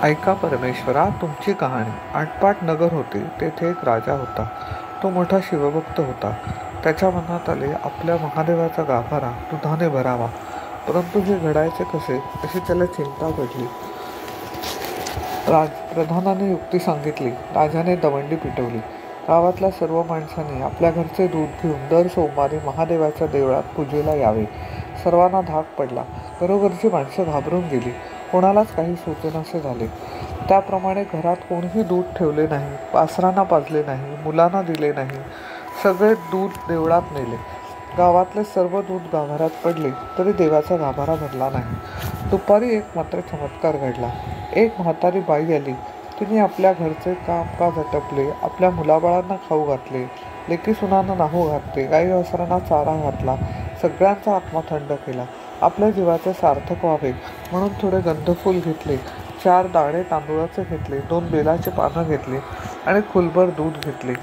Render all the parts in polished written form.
ऐका परमेश्वरा, तुमची कहाणी. आटपाट नगर होते. तेथे एक राजा होता. तो मोठा शिवभक्त होता. त्याच्या मनात आले आपल्या महादेवाचा गाभारा दुधाने भरावा. परंतु हे घडायचे कसे अशी त्याला चिंता पडली. प्रधानाने युक्ती सांगितली. राजाने दवंडी पिटवली. गावातल्या सर्व माणसांनी आपल्या घरचे दूध घेऊन दर सोमवारी महादेवाच्या देवळात पूजेला यावे. सर्वांना धाक पडला. घरोघरची माणसं घाबरून गेली. कोणालाच काही सुचेनासे झाले. त्याप्रमाणे घरात कोणीही दूध ठेवले नाही, वासरांना पाजले नाही, मुलांना दिले नाही. सगळे दूध देवळात नेले. गावातले सर्व दूध गाभाऱ्यात पडले तरी देवाचा गाभारा भरला नाही. दुपारी एक मात्र चमत्कार घडला. एक म्हातारी बाई आली. तिने आपल्या घरचे कामकाज आटपले, आपल्या मुलाबाळांना खाऊ घातले, लेकी सुनांना नाहू घातले, गाई वासरांना चारा घातला, सगळ्यांचा आत्मा थंड केला. आपल्या जीवाचे सार्थक व्हावे म्हणून थोडे गंधफूल घेतले, 4 दाणे तांदूळाचे घेतले, 2 बेलाची पानं घेतली आणि खुलभर दूध घेतले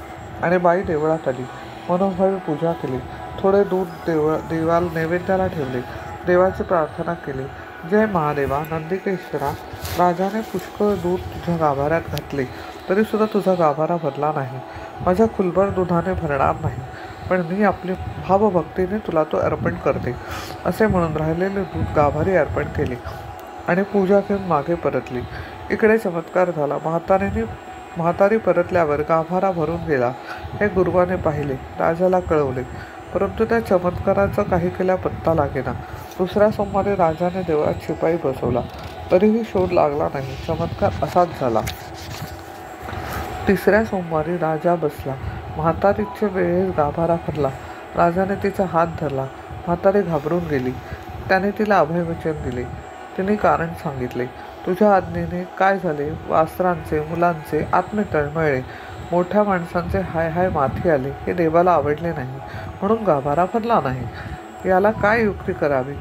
आणि बाई देवळात आली. मनोभावे पूजा केली. थोडे दूध देवाला नैवेद्याला ठेवले. देवाची प्रार्थना केली. जय महादेवा, नंदिकेश्वरा, राजाने पुष्कळ दूध तुझ्या गाभाऱ्यात घातले तरी सुद्धा तुझा गाभारा भरला नाही. माझ्या खुलभर दुधाने भरणार नाही, पण मी आपली भावभक्तीने तुला तो अर्पण करते, असे म्हणून राहिलेले दूध गाभारी अर्पण केले आणि पूजा घेऊन मागे परतली. इकडे चमत्कार झाला. म्हातारी परतल्यावर गाभारा भरून गेला. हे गुरुवाने पाहिले, राजाला कळवले, परंतु त्या चमत्काराचा काही केल्या पत्ता लागेना. दुसऱ्या सोमवारी राजाने देवळात शिपाई बसवला, तरीही शोध लागला नाही. चमत्कार असाच झाला. तिसऱ्या सोमवारी राजा बसला. म्हातारीच्या वेळेस गाभारा भरला. राजाने तिचा हात धरला. म्हातारी घाबरून गेली. त्याने तिला अभयवचन दिले. तिने कारण सांगितले. तुझ्या आज्ञेने काय झाले? वासरांचे, मुलांचे आत्मे तळमळले. मोठ्या माणसांचे हाय हाय माथी आले. हे देवाला आवडले नाही, म्हणून गाभारा भरला नाही. याला काय युक्ती करावी?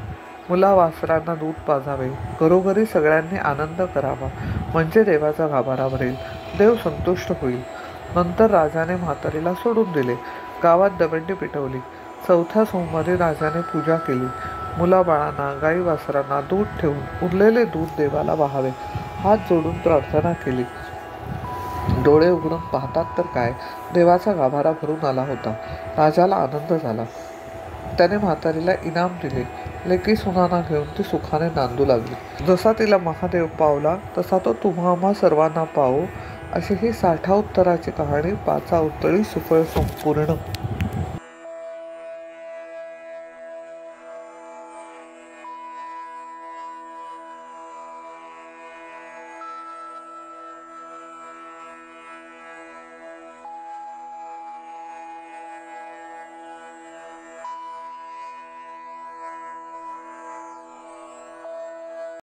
मुला वासरांना दूध पाजावे, घरोघरी सगळ्यांनी आनंद करावा, म्हणजे देवाचा गाभारा भरेल, देव संतुष्ट होईल. नंतर राजाने म्हातारीला सोडून दिले. गावात दवंडी पिटवली. चौथ्या सोमवारी राजाने पूजा केली. मुलाबाळांना, गाई वासरांना दूध ठेवून उरलेले दूध देवाला वाहावे, हात जोडून प्रार्थना केली. डोळे उघडून पाहतात तर काय, देवाचा गाभारा भरून आला होता. राजाला आनंद झाला. त्याने म्हातारीला इनाम दिले. लेकी सुनांना घेऊन ती सुखाने नांदू लागली. जसा तिला महादेव पावला तसा तो तुम्हा सर्वांना पावो, अशी ही 60 उत्तराची कहाणी 5 उत्तरी सुफळ संपूर्ण.